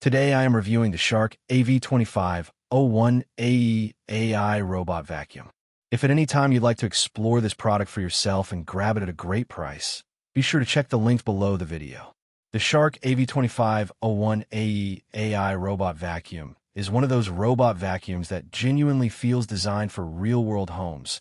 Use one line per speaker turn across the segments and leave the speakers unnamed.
Today I am reviewing the Shark AV2501AE AI robot vacuum. If at any time you'd like to explore this product for yourself and grab it at a great price, be sure to check the link below the video. The Shark AV2501AE AI robot vacuum is one of those robot vacuums that genuinely feels designed for real-world homes,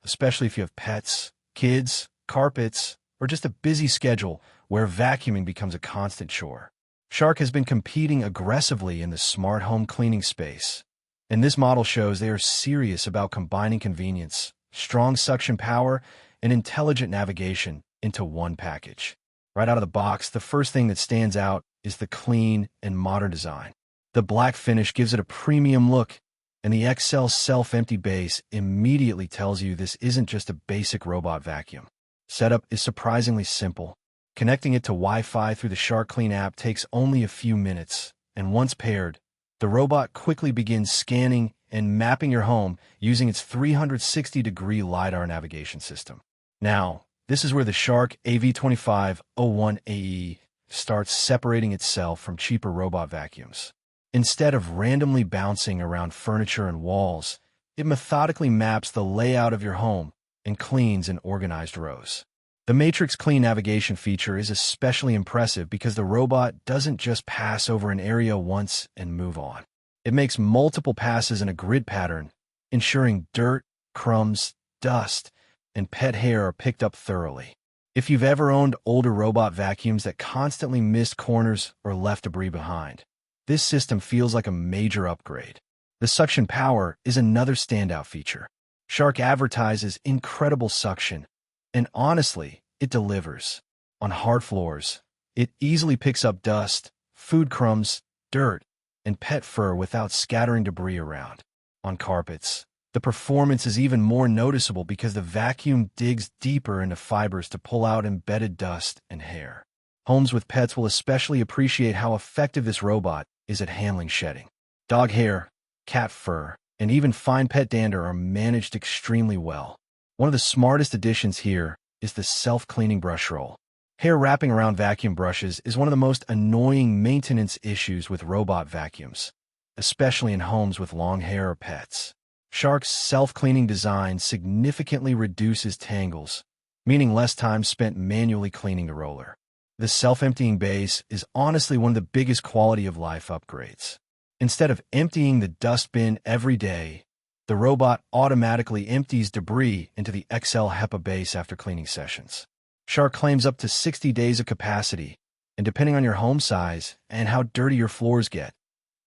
especially if you have pets, kids, carpets, or just a busy schedule where vacuuming becomes a constant chore. Shark has been competing aggressively in the smart home cleaning space, and this model shows they are serious about combining convenience, strong suction power, and intelligent navigation into one package. Right out of the box, the first thing that stands out is the clean and modern design. The black finish gives it a premium look, and the XL self-empty base immediately tells you this isn't just a basic robot vacuum. Setup is surprisingly simple. Connecting it to Wi-Fi through the Shark Clean app takes only a few minutes, and once paired, the robot quickly begins scanning and mapping your home using its 360-degree LiDAR navigation system. Now, this is where the Shark AV2501AE starts separating itself from cheaper robot vacuums. Instead of randomly bouncing around furniture and walls, it methodically maps the layout of your home and cleans in organized rows. The Matrix Clean navigation feature is especially impressive because the robot doesn't just pass over an area once and move on. It makes multiple passes in a grid pattern, ensuring dirt, crumbs, dust, and pet hair are picked up thoroughly. If you've ever owned older robot vacuums that constantly missed corners or left debris behind, this system feels like a major upgrade. The suction power is another standout feature. Shark advertises incredible suction, and honestly, it delivers. On hard floors, it easily picks up dust, food crumbs, dirt, and pet fur without scattering debris around. On carpets, the performance is even more noticeable because the vacuum digs deeper into fibers to pull out embedded dust and hair. Homes with pets will especially appreciate how effective this robot is at handling shedding. Dog hair, cat fur, and even fine pet dander are managed extremely well. One of the smartest additions here is the self-cleaning brush roll. Hair wrapping around vacuum brushes is one of the most annoying maintenance issues with robot vacuums, especially in homes with long hair or pets. Shark's self-cleaning design significantly reduces tangles, meaning less time spent manually cleaning the roller. The self-emptying base is honestly one of the biggest quality of life upgrades. Instead of emptying the dustbin every day, the robot automatically empties debris into the XL HEPA base after cleaning sessions. Shark claims up to 60 days of capacity, and depending on your home size and how dirty your floors get,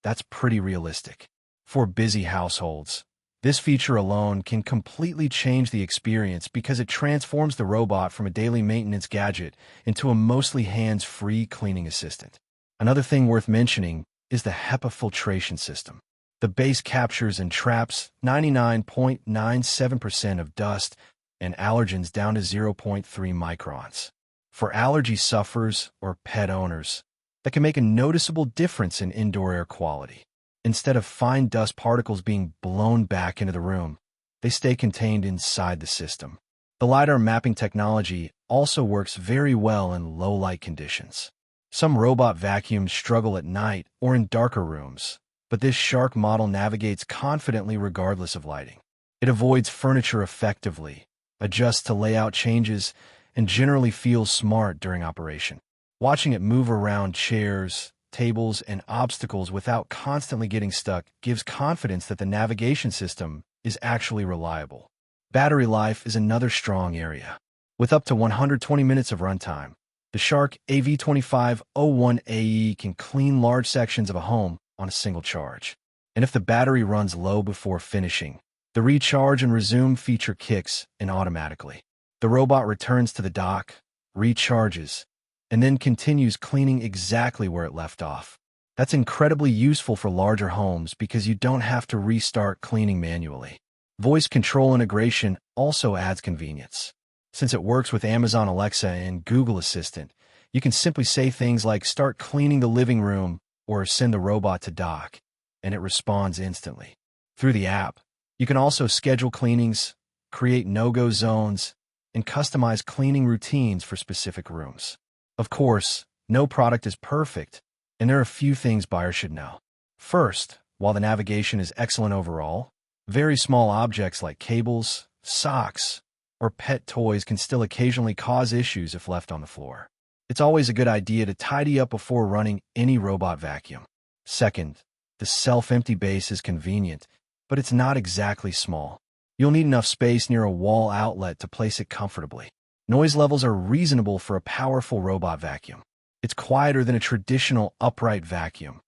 that's pretty realistic. For busy households, this feature alone can completely change the experience because it transforms the robot from a daily maintenance gadget into a mostly hands-free cleaning assistant. Another thing worth mentioning is the HEPA filtration system. The base captures and traps 99.97% of dust and allergens down to 0.3 microns. For allergy sufferers or pet owners, that can make a noticeable difference in indoor air quality. Instead of fine dust particles being blown back into the room, they stay contained inside the system. The LiDAR mapping technology also works very well in low-light conditions. Some robot vacuums struggle at night or in darker rooms, but this Shark model navigates confidently regardless of lighting. It avoids furniture effectively, adjusts to layout changes, and generally feels smart during operation. Watching it move around chairs, tables, and obstacles without constantly getting stuck gives confidence that the navigation system is actually reliable. Battery life is another strong area. With up to 120 minutes of runtime, the Shark AV2501AE can clean large sections of a home on a single charge. And if the battery runs low before finishing, the recharge and resume feature kicks in automatically. The robot returns to the dock, recharges, and then continues cleaning exactly where it left off. That's incredibly useful for larger homes because you don't have to restart cleaning manually. Voice control integration also adds convenience. Since it works with Amazon Alexa and Google Assistant, you can simply say things like "Start cleaning the living room" or "Send the robot to dock," and it responds instantly. Through the app, you can also schedule cleanings, create no-go zones, and customize cleaning routines for specific rooms. Of course, no product is perfect, and there are a few things buyers should know. First, while the navigation is excellent overall, very small objects like cables, socks, or pet toys can still occasionally cause issues if left on the floor. It's always a good idea to tidy up before running any robot vacuum. Second, the self-empty base is convenient, but it's not exactly small. You'll need enough space near a wall outlet to place it comfortably. Noise levels are reasonable for a powerful robot vacuum. It's quieter than a traditional upright vacuum,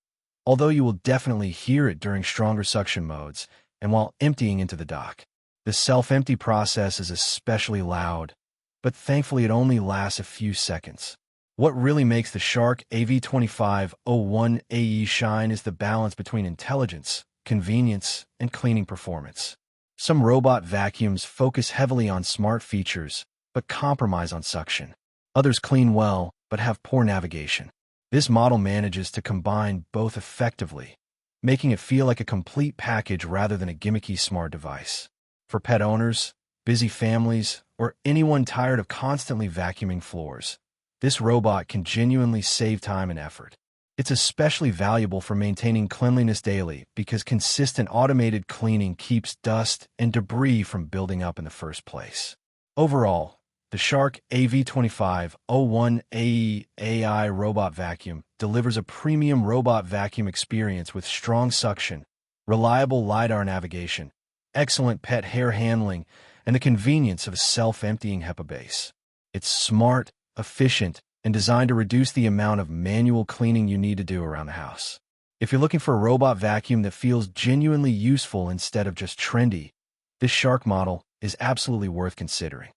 although you will definitely hear it during stronger suction modes and while emptying into the dock. The self-empty process is especially loud, but thankfully it only lasts a few seconds. What really makes the Shark AV2501AE shine is the balance between intelligence, convenience, and cleaning performance. Some robot vacuums focus heavily on smart features, but compromise on suction. Others clean well, but have poor navigation. This model manages to combine both effectively, making it feel like a complete package rather than a gimmicky smart device. For pet owners, busy families, or anyone tired of constantly vacuuming floors, this robot can genuinely save time and effort. It's especially valuable for maintaining cleanliness daily because consistent automated cleaning keeps dust and debris from building up in the first place. Overall, the Shark AV2501AE AI robot vacuum delivers a premium robot vacuum experience with strong suction, reliable LiDAR navigation, excellent pet hair handling, and the convenience of a self-emptying HEPA base. It's smart, efficient, and designed to reduce the amount of manual cleaning you need to do around the house. If you're looking for a robot vacuum that feels genuinely useful instead of just trendy, this Shark model is absolutely worth considering.